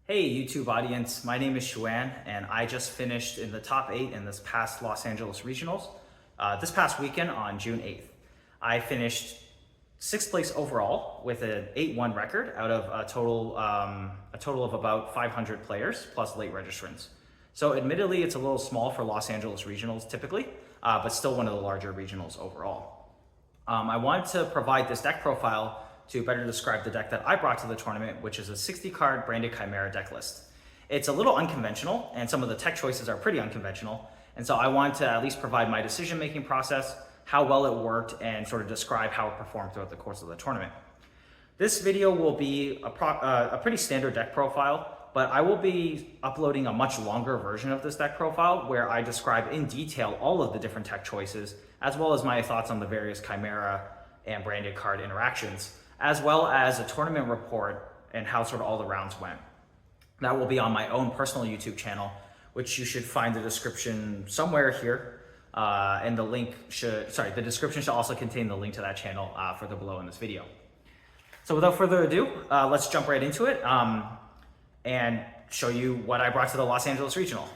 Hey YouTube audience, my name is Xuan and I just finished in the top 8 in this past Los Angeles Regionals this past weekend on June 8th. I finished 6th place overall with an 8-1 record out of a total of about 500 players plus late registrants. So admittedly it's a little small for Los Angeles Regionals typically, but still one of the larger regionals overall. I wanted to provide this deck profile to better describe the deck that I brought to the tournament, which is a 60 card branded Chimera deck list. It's a little unconventional and some of the tech choices are pretty unconventional. And so I wanted to at least provide my decision-making process, how well it worked, and sort of describe how it performed throughout the course of the tournament. This video will be a pretty standard deck profile, but I will be uploading a much longer version of this deck profile where I describe in detail all of the different tech choices, as well as my thoughts on the various Chimera and branded card interactions, as well as a tournament report and how sort of all the rounds went. That will be on my own personal YouTube channel, which you should find the description somewhere here. And the description should also contain the link to that channel further below in this video. So without further ado, let's jump right into it and show you what I brought to the Los Angeles Regional.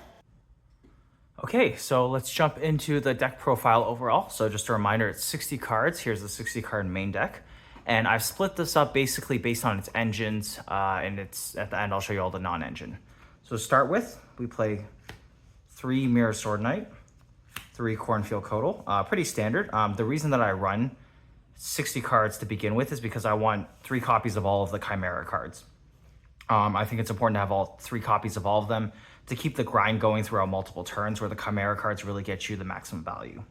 Okay, so let's jump into the deck profile overall. So just a reminder, it's 60 cards. Here's the 60 card main deck. And I've split this up basically based on its engines, and it's at the end I'll show you all the non-engine. So to start with, we play 3 Mirror Sword Knight, 3 Cornfield Codal, pretty standard. The reason that I run 60 cards to begin with is because I want 3 copies of all of the Chimera cards. I think it's important to have all 3 copies of all of them to keep the grind going throughout multiple turns where the Chimera cards really get you the maximum value.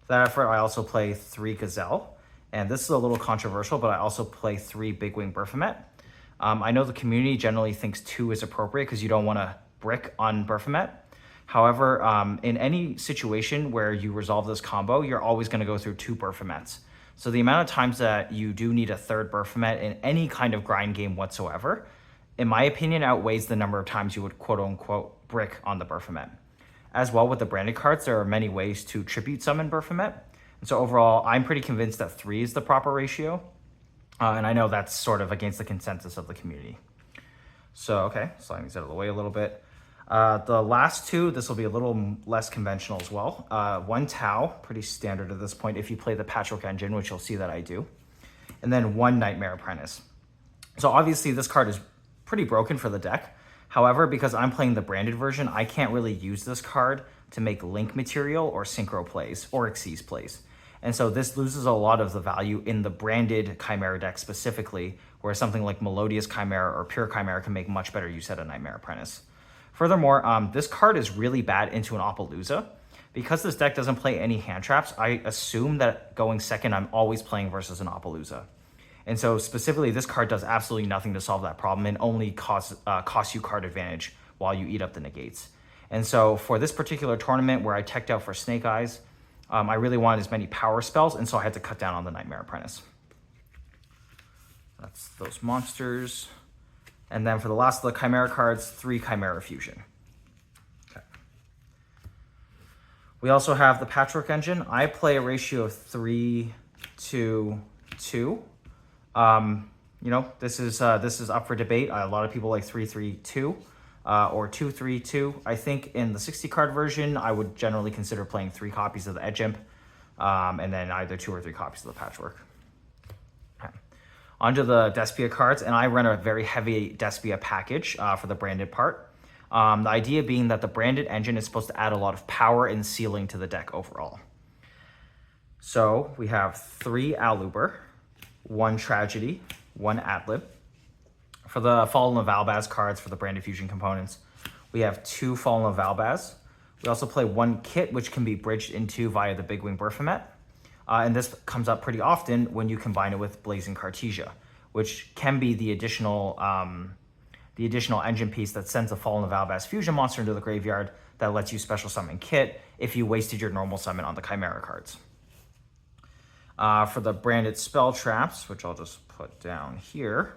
For that effort, I also play 3 Gazelle. And this is a little controversial, but I also play 3 Big Wing Berfomet. I know the community generally thinks 2 is appropriate because you don't want to brick on Berfomet. However, in any situation where you resolve this combo, you're always going to go through 2 Berfomets. So the amount of times that you do need a 3rd Berfomet in any kind of grind game whatsoever, in my opinion, outweighs the number of times you would quote unquote brick on the Berfomet. As well with the branded cards, there are many ways to tribute summon Berfomet. And so overall, I'm pretty convinced that 3 is the proper ratio. And I know that's sort of against the consensus of the community. So, okay, sliding these out of the way a little bit. The last 2, this will be a little less conventional as well. 1 Tau, pretty standard at this point if you play the Patchwork Engine, which you'll see that I do. And then 1 Nightmare Apprentice. So obviously this card is pretty broken for the deck. However, because I'm playing the branded version, I can't really use this card to make link material or synchro plays or Xyz plays. And so this loses a lot of the value in the branded Chimera deck specifically, where something like Melodious Chimera or Pure Chimera can make much better use out of Nightmare Apprentice. Furthermore, this card is really bad into an Appaloosa. Because this deck doesn't play any hand traps, I assume that going second, I'm always playing versus an Appaloosa. And so specifically, this card does absolutely nothing to solve that problem and only costs you card advantage while you eat up the negates. And so for this particular tournament where I teched out for Snake Eyes, I really wanted as many power spells, and so I had to cut down on the Nightmare Apprentice. That's those monsters. And then for the last of the Chimera cards, 3 Chimera Fusion. Okay. We also have the Patchwork Engine. I play a ratio of 3 to 2. You know, this is up for debate. A lot of people like 3-3-2. Or 2-3-2. I think in the 60 card version, I would generally consider playing 3 copies of the Edge Imp, and then either 2 or 3 copies of the Patchwork. Okay. Onto the Despia cards, and I run a very heavy Despia package for the branded part. The idea being that the branded engine is supposed to add a lot of power and ceiling to the deck overall. So we have 3 Aluber, 1 Tragedy, 1 Adlib. For the Fallen of Albaz cards for the branded fusion components, we have 2 Fallen of Albaz. We also play 1 Kit, which can be bridged into via the Big Wing Berfomet. And this comes up pretty often when you combine it with Blazing Cartesia, which can be the additional engine piece that sends a Fallen of Albaz fusion monster into the graveyard that lets you special summon Kit if you wasted your normal summon on the Chimera cards. For the branded spell traps, which I'll just put down here,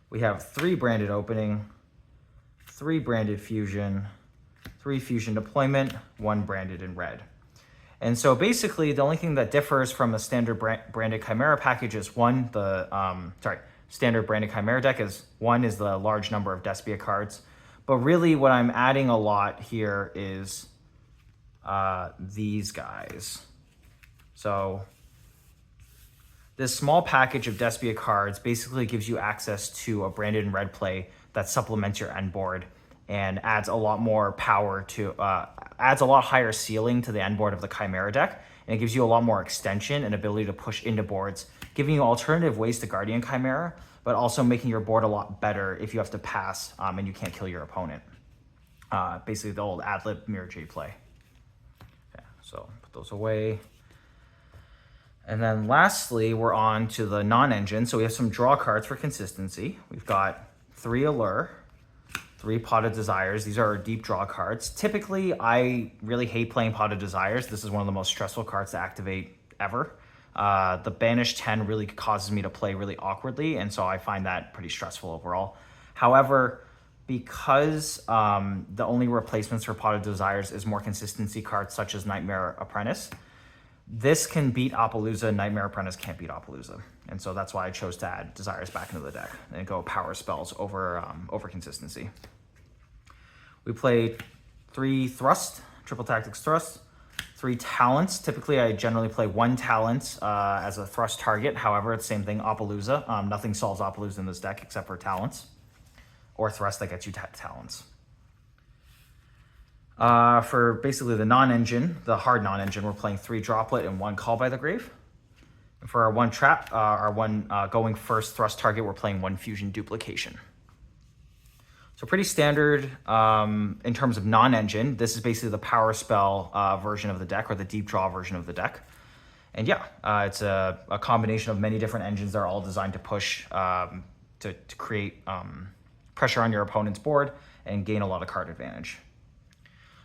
we have 3 branded opening, 3 branded fusion, 3 fusion deployment, 1 branded in red. And so basically the only thing that differs from a standard branded Chimera package is 1, standard branded Chimera deck is one is the large number of Despia cards. But really what I'm adding a lot here is these guys. So this small package of Despia cards basically gives you access to a branded and red play that supplements your end board and adds a lot more power to, adds a lot higher ceiling to the end board of the Chimera deck. And it gives you a lot more extension and ability to push into boards, giving you alternative ways to Guardian Chimera, but also making your board a lot better if you have to pass and you can't kill your opponent. Basically the old ad-lib Mirror J play. Okay, so put those away. And then lastly, we're on to the non-engine. So we have some draw cards for consistency. We've got 3 Allure, 3 Pot of Desires. These are our deep draw cards. Typically, I really hate playing Pot of Desires. This is one of the most stressful cards to activate ever. The Banish 10 really causes me to play really awkwardly, and so I find that pretty stressful overall. However, because the only replacements for Pot of Desires is more consistency cards such as Nightmare Apprentice, this can beat Appaloosa. Nightmare Apprentice can't beat Appaloosa. And so that's why I chose to add Desires back into the deck and go power spells over consistency. We play 3 Thrust, Triple Tactics Thrust, 3 Talents. Typically, I generally play 1 Talent as a Thrust target. However, it's the same thing, Appaloosa. Nothing solves Appaloosa in this deck except for Talents or Thrust that gets you Talents. For basically the non-engine, the hard non-engine, we're playing 3 Droplet and 1 Call by the Grave. And for our 1 Trap, our 1 going first Thrust target, we're playing 1 Fusion Duplication. So pretty standard in terms of non-engine. This is basically the power spell version of the deck, or the deep draw version of the deck. And yeah, it's a combination of many different engines that are all designed to push, to create pressure on your opponent's board and gain a lot of card advantage.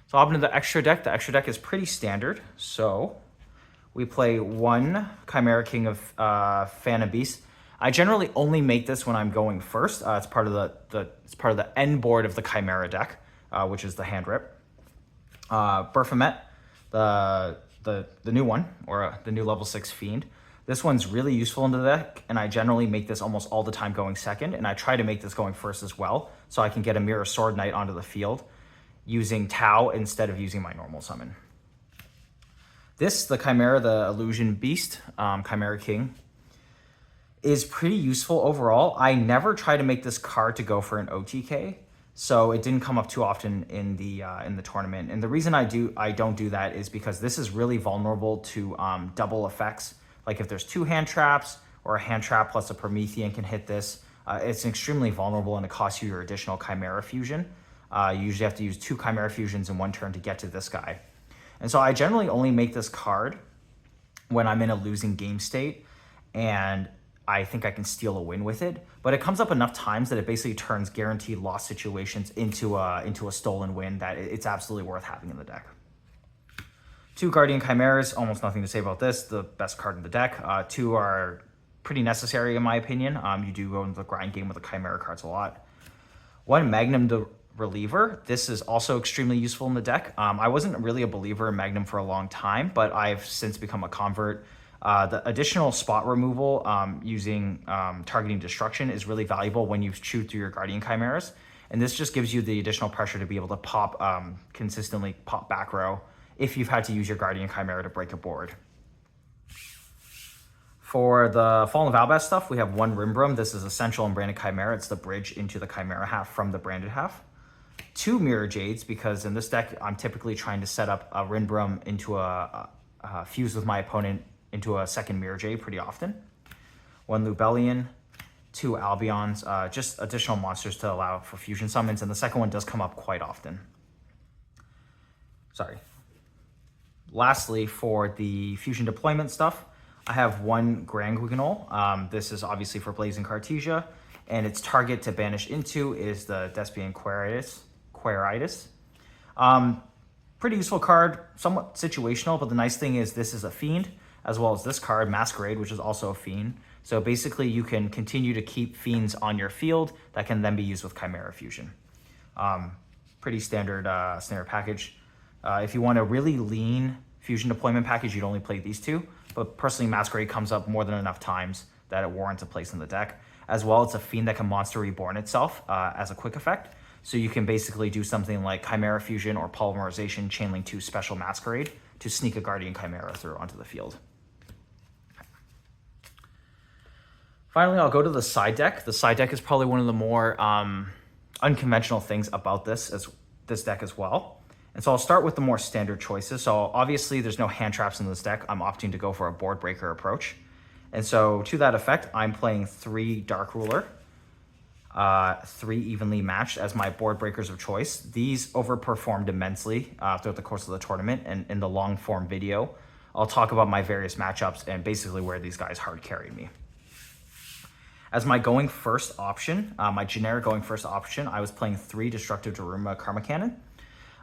So I'll open to the extra deck. The extra deck is pretty standard. So we play 1 Chimera King of Phantom Beast. I generally only make this when I'm going first. It's part of the end board of the Chimera deck, which is the hand rip. Baphomet, the new one, or the new level 6 Fiend. This one's really useful in the deck, and I generally make this almost all the time going second, and I try to make this going first as well, so I can get a Mirror Sword Knight onto the field using Tau instead of using my normal summon. This, the Chimera, the Illusion Beast, Chimera King, is pretty useful overall. I never try to make this card to go for an OTK, so it didn't come up too often in the tournament. And the reason I don't do that is because this is really vulnerable to double effects. Like if there's 2 hand traps, or a hand trap plus a Promethean can hit this, it's extremely vulnerable, and it costs you your additional Chimera Fusion. You usually have to use 2 Chimera Fusions in 1 turn to get to this guy. And so I generally only make this card when I'm in a losing game state and I think I can steal a win with it. But it comes up enough times that it basically turns guaranteed loss situations into a stolen win that it's absolutely worth having in the deck. 2 Guardian Chimeras, almost nothing to say about this. The best card in the deck. 2 are pretty necessary in my opinion. You do go into the grind game with the Chimera cards a lot. 1 Magnum de Reliever. This is also extremely useful in the deck. I wasn't really a believer in Magnum for a long time, but I've since become a convert. The additional spot removal using targeting destruction is really valuable when you chew through your Guardian Chimeras. And this just gives you the additional pressure to be able to pop, consistently pop back row if you've had to use your Guardian Chimera to break a board. For the Fallen Valbast stuff, we have 1 Rimbrum. This is essential in Branded Chimera. It's the bridge into the Chimera half from the branded half. 2 Mirror Jades, because in this deck, I'm typically trying to set up a Rimbrum into a fuse with my opponent into a second Mirror Jade pretty often. 1 Lubellion, 2 Albions, just additional monsters to allow for fusion summons, and the second one does come up quite often. Sorry. Lastly, for the fusion deployment stuff, I have 1 Grand Guignol. This is obviously for Blazing Cartesia, and its target to banish into is the Despian Queritis. Pretty useful card, somewhat situational, but the nice thing is this is a Fiend, as well as this card, Masquerade, which is also a Fiend. So basically you can continue to keep Fiends on your field that can then be used with Chimera Fusion. Pretty standard package. If you want a really lean fusion deployment package, you'd only play these 2. But personally, Masquerade comes up more than enough times that it warrants a place in the deck. As well, it's a fiend that can monster reborn itself as a quick effect. So you can basically do something like Chimera Fusion or Polymerization, Chainlink 2 Special Masquerade to sneak a Guardian Chimera through onto the field. Finally, I'll go to the side deck. The side deck is probably one of the more unconventional things about this deck as well. And so I'll start with the more standard choices. So obviously there's no hand traps in this deck. I'm opting to go for a board breaker approach. And so to that effect, I'm playing 3 Dark Ruler, 3 Evenly Matched as my board breakers of choice. These overperformed immensely throughout the course of the tournament, and in the long form video, I'll talk about my various matchups and basically where these guys hard carried me. As my going first option, my generic going first option, I was playing 3 Destructive Daruma Karma Cannon.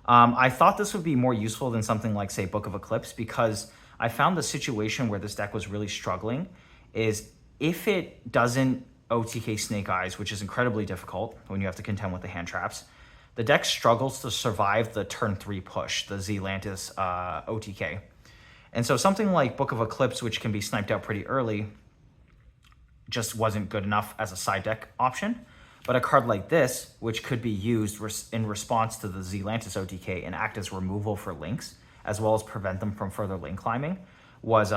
I thought this would be more useful than something like, say, Book of Eclipse, because I found the situation where this deck was really struggling is if it doesn't OTK Snake Eyes, which is incredibly difficult when you have to contend with the hand traps, the deck struggles to survive the turn 3 push, the Zealantis OTK. And so something like Book of Eclipse, which can be sniped out pretty early, just wasn't good enough as a side deck option. But a card like this, which could be used in response to the Zealantis OTK and act as removal for links, as well as prevent them from further link climbing, was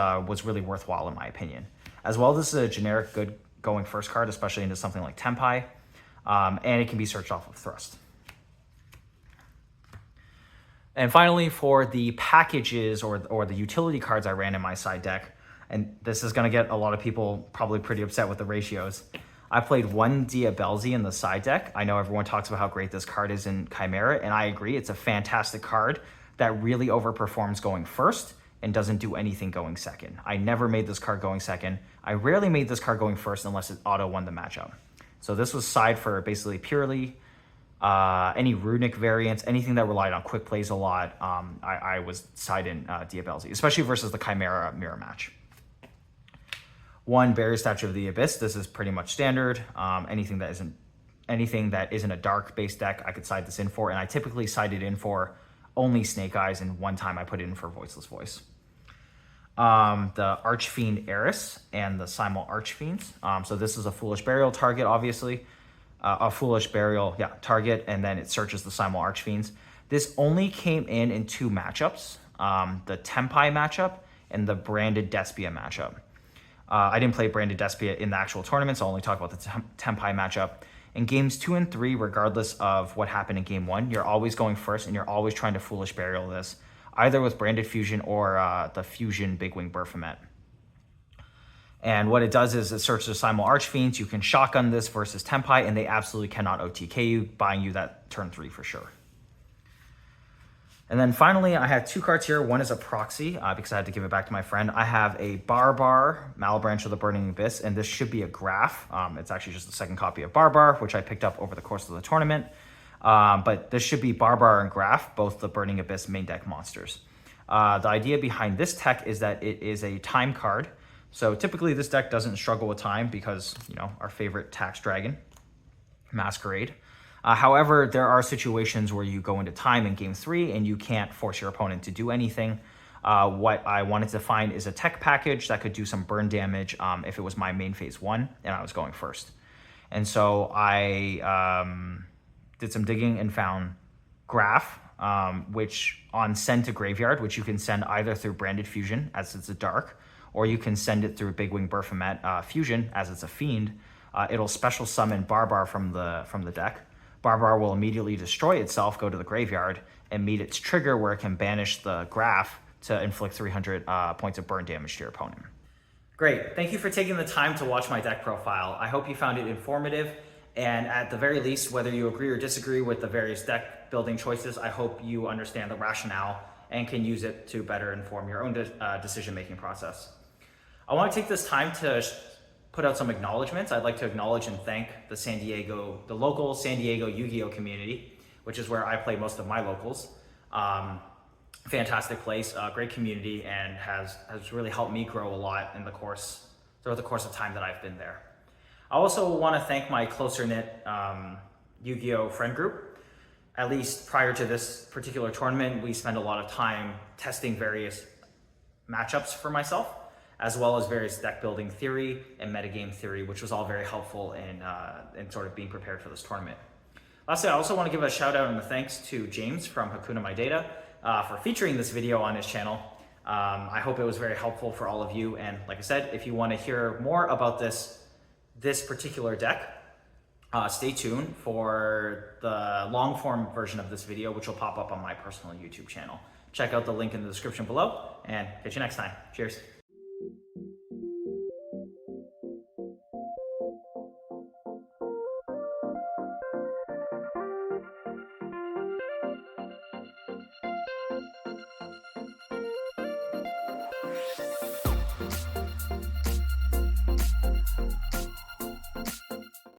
really worthwhile in my opinion. As well, this is a generic good going first card, especially into something like Tempai, and it can be searched off of Thrust. And finally, for the packages or the utility cards I ran in my side deck, and this is going to get a lot of people probably pretty upset with the ratios, I played 1 Diabelzi in the side deck. I know everyone talks about how great this card is in Chimera, and I agree. It's a fantastic card that really overperforms going first and doesn't do anything going second. I never made this card going second. I rarely made this card going first unless it auto won the matchup. So this was side for basically purely any runic variants, anything that relied on quick plays a lot. I was side in Diabelzi, especially versus the Chimera mirror match. 1 Barrier Statue of the Abyss. This is pretty much standard. Anything that isn't a dark based deck, I could side this in for, and I typically side it in for only Snake Eyes, and one time I put it in for Voiceless Voice. The Archfiend Eris and the Simul Archfiends. So this is a Foolish Burial target, obviously. A Foolish Burial, target, and then it searches the Simul Archfiends. This only came in 2 matchups, the Tempai matchup and the Branded Despia matchup. I didn't play Branded Despia in the actual tournament, so I'll only talk about the Tempai matchup. In games 2 and 3, regardless of what happened in game 1, you're always going first, and you're always trying to Foolish Burial this, either with Branded Fusion or the Fusion Big Wing Baphomet. And what it does is it searches the Simul Archfiends. You can shotgun this versus Tempai, and they absolutely cannot OTK you, buying you that turn 3 for sure. And then finally, I have 2 cards here. One is a proxy, because I had to give it back to my friend. I have a Barbar, Malebranche of the Burning Abyss, and this should be a graph. It's actually just the second copy of Barbar, which I picked up over the course of the tournament. But this should be Barbar and Graph, both the Burning Abyss main deck monsters. The idea behind this tech is that it is a time card. So typically this deck doesn't struggle with time because, our favorite tax dragon, Masquerade. However, there are situations where you go into time in game 3 and you can't force your opponent to do anything. What I wanted to find is a tech package that could do some burn damage if it was my main phase 1 and I was going first. And so I did some digging and found Graph, which on send to graveyard, which you can send either through Branded Fusion as it's a dark, or you can send it through Big Wing Baphomet Fusion as it's a fiend. It'll special summon Barbar from the deck. Barbar will immediately destroy itself, go to the graveyard, and meet its trigger where it can banish the Graph to inflict 300 points of burn damage to your opponent. Great. Thank you for taking the time to watch my deck profile. I hope you found it informative, and at the very least, whether you agree or disagree with the various deck building choices, I hope you understand the rationale and can use it to better inform your own decision-making process. I want to take this time to put out some acknowledgements. I'd like to acknowledge and thank the local San Diego Yu-Gi-Oh community, which is where I play most of my locals. Fantastic place, great community, and has really helped me grow a lot throughout the course of time that I've been there. I also want to thank my closer-knit Yu-Gi-Oh friend group. At least prior to this particular tournament, we spent a lot of time testing various matchups for myself, as well as various deck building theory and metagame theory, which was all very helpful in sort of being prepared for this tournament. Lastly, I also want to give a shout out and a thanks to James from Hakuna My Data for featuring this video on his channel. I hope it was very helpful for all of you. And like I said, if you want to hear more about this particular deck, stay tuned for the long form version of this video, which will pop up on my personal YouTube channel. Check out the link in the description below and catch you next time. Cheers.